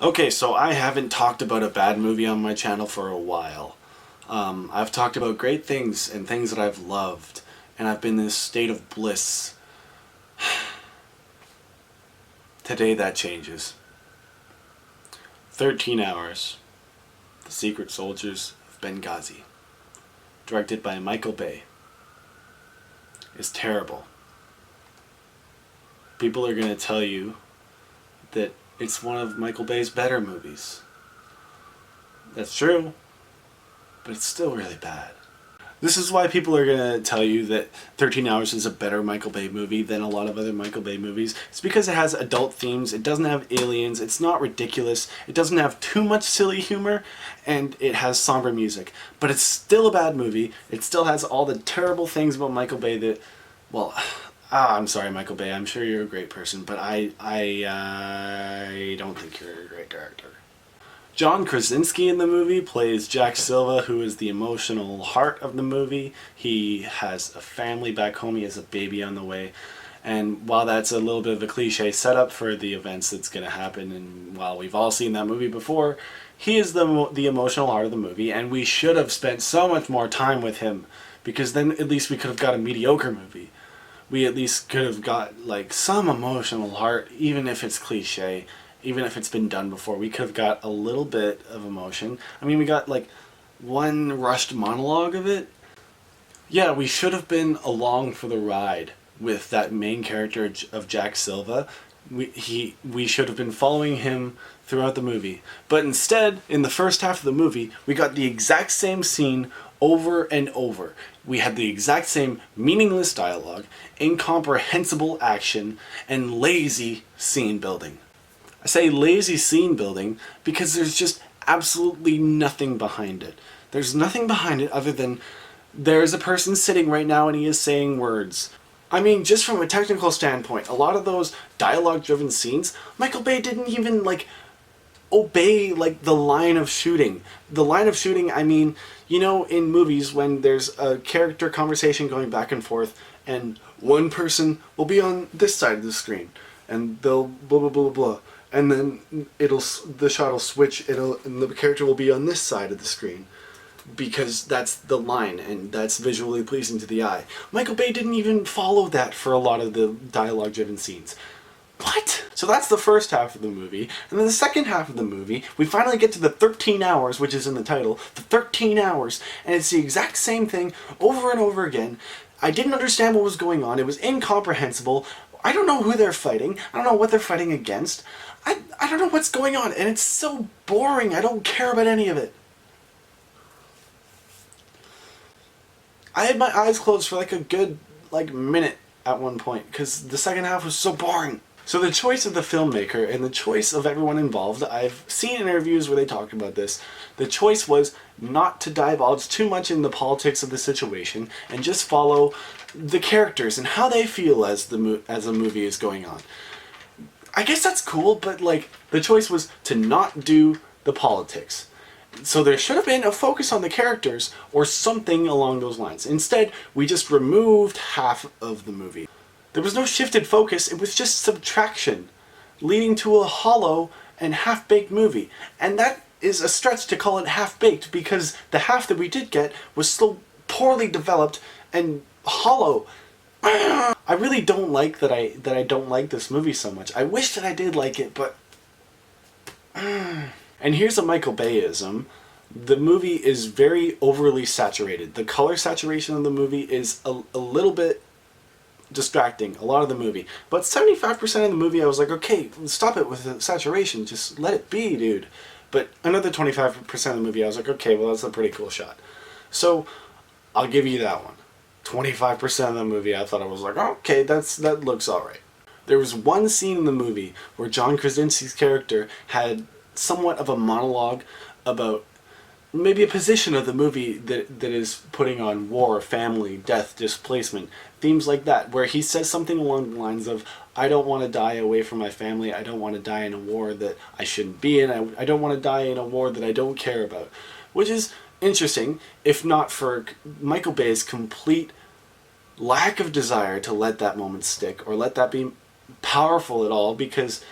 Okay, so I haven't talked about a bad movie on my channel for a while. I've talked about great things and things that I've loved, and I've been in this state of bliss. Today that changes. 13 Hours, The Secret Soldiers of Benghazi, directed by Michael Bay, is terrible. People are going to tell you that it's one of Michael Bay's better movies. That's true, but it's still really bad. This is why people are going to tell you that 13 Hours is a better Michael Bay movie than a lot of other Michael Bay movies. It's because it has adult themes, it doesn't have aliens, it's not ridiculous, it doesn't have too much silly humor, and it has somber music. But it's still a bad movie. It still has all the terrible things about Michael Bay that, well, I'm sorry, Michael Bay, I'm sure you're a great person, but I don't think you're a great director. John Krasinski in the movie plays Jack Silva, who is the emotional heart of the movie. He has a family back home, he has a baby on the way, and while that's a little bit of a cliche setup for the events that's going to happen, and while we've all seen that movie before, he is the emotional heart of the movie, and we should have spent so much more time with him, because then at least we could have got a mediocre movie. We at least could have got like some emotional heart, even if it's cliche. Even if it's been done before, we could have got a little bit of emotion. I mean, we got like one rushed monologue of it. Yeah, we should have been along for the ride with that main character of Jack Silva. We should have been following him throughout the movie. But instead, in the first half of the movie, we got the exact same scene over and over. We had the exact same meaningless dialogue, incomprehensible action, and lazy scene building. I say lazy scene building because there's just absolutely nothing behind it. There's nothing behind it other than there's a person sitting right now and he is saying words. I mean, just from a technical standpoint, a lot of those dialogue-driven scenes, Michael Bay didn't even, obey, the line of shooting. The line of shooting, I mean, you know, in movies when there's a character conversation going back and forth and one person will be on this side of the screen and they'll blah, blah, blah, blah. And then the shot will switch, and the character will be on this side of the screen. Because that's the line, and that's visually pleasing to the eye. Michael Bay didn't even follow that for a lot of the dialogue-driven scenes. What? So that's the first half of the movie, and then the second half of the movie, we finally get to the 13 hours, which is in the title, the 13 hours, and it's the exact same thing over and over again. I didn't understand what was going on, it was incomprehensible. I don't know who they're fighting, I don't know what they're fighting against. I don't know what's going on, and it's so boring, I don't care about any of it. I had my eyes closed for a good, minute at one point, because the second half was so boring. So the choice of the filmmaker and the choice of everyone involved, I've seen interviews where they talked about this, the choice was not to divulge too much in the politics of the situation, and just follow the characters and how they feel as a movie is going on. I guess that's cool, but the choice was to not do the politics. So there should have been a focus on the characters or something along those lines. Instead, we just removed half of the movie. There was no shifted focus, it was just subtraction, leading to a hollow and half-baked movie. And that is a stretch to call it half-baked because the half that we did get was so poorly developed and hollow. I really don't like that I don't like this movie so much. I wish that I did like it, but... And here's a Michael Bayism. The movie is very overly saturated. The color saturation of the movie is a little bit distracting, a lot of the movie. But 75% of the movie I was like, okay, stop it with the saturation, just let it be, dude. But another 25% of the movie I was like, okay, well that's a pretty cool shot. So, I'll give you that one. 25% of the movie I thought I was like, okay, that looks alright. There was one scene in the movie where John Krasinski's character had somewhat of a monologue about maybe a position of the movie that is putting on war, family, death, displacement, themes like that, where he says something along the lines of, I don't want to die away from my family, I don't want to die in a war that I shouldn't be in, I don't want to die in a war that I don't care about. Which is interesting, if not for Michael Bay's complete lack of desire to let that moment stick, or let that be powerful at all, because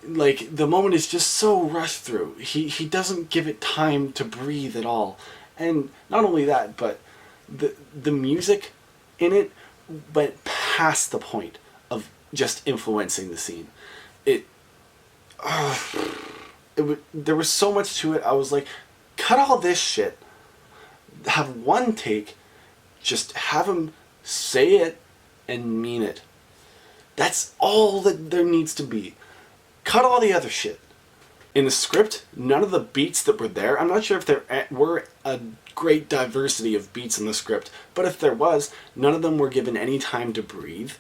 Like, the moment is just so rushed through. He doesn't give it time to breathe at all. And not only that, but the music in it went past the point of just influencing the scene. It, there was so much to it. I was like, cut all this shit, have one take, just have him say it and mean it. That's all that there needs to be. Cut all the other shit. In the script, none of the beats that were there, I'm not sure if there were a great diversity of beats in the script, but if there was, none of them were given any time to breathe.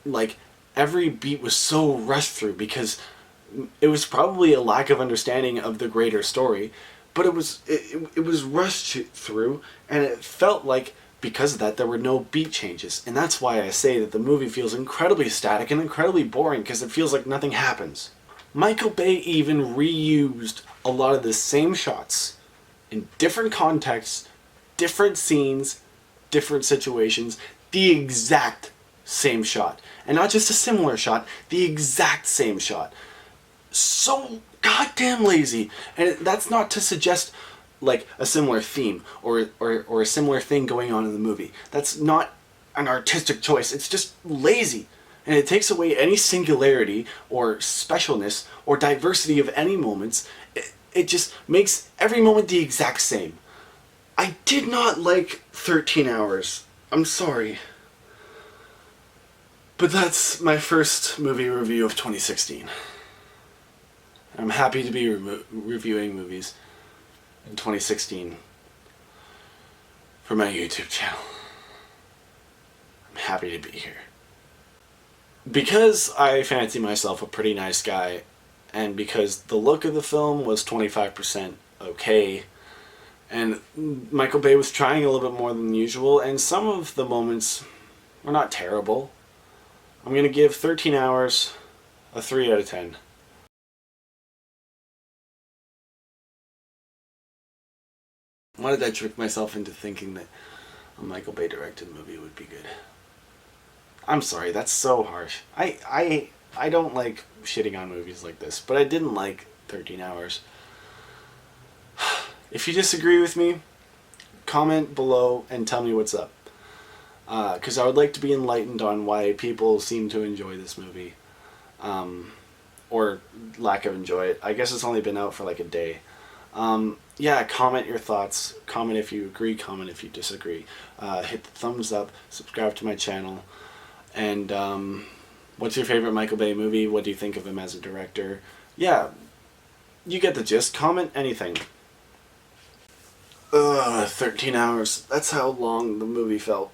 Like, every beat was so rushed through because it was probably a lack of understanding of the greater story, but it was rushed through, and it felt like, because of that, there were no beat changes. And that's why I say that the movie feels incredibly static and incredibly boring, because it feels like nothing happens. Michael Bay even reused a lot of the same shots in different contexts, different scenes, different situations, the exact same shot. And not just a similar shot, the exact same shot. So goddamn lazy. And that's not to suggest like a similar theme or a similar thing going on in the movie. That's not an artistic choice. It's just lazy. And it takes away any singularity or specialness or diversity of any moments. It just makes every moment the exact same. I did not like 13 Hours. I'm sorry. But that's my first movie review of 2016. I'm happy to be reviewing movies in 2016 for my YouTube channel. I'm happy to be here. Because I fancy myself a pretty nice guy, and because the look of the film was 25% okay, and Michael Bay was trying a little bit more than usual, and some of the moments were not terrible, I'm going to give 13 Hours a 3 out of 10. Why did I trick myself into thinking that a Michael Bay directed movie would be good? I'm sorry, that's so harsh. I don't like shitting on movies like this, but I didn't like 13 Hours. If you disagree with me, comment below and tell me what's up. Because I would like to be enlightened on why people seem to enjoy this movie. Or lack of enjoy it. I guess it's only been out for like a day. Yeah, comment your thoughts. Comment if you agree, comment if you disagree. Hit the thumbs up, subscribe to my channel. And what's your favorite Michael Bay movie? What do you think of him as a director? Yeah, you get the gist. Comment anything. 13 Hours. That's how long the movie felt.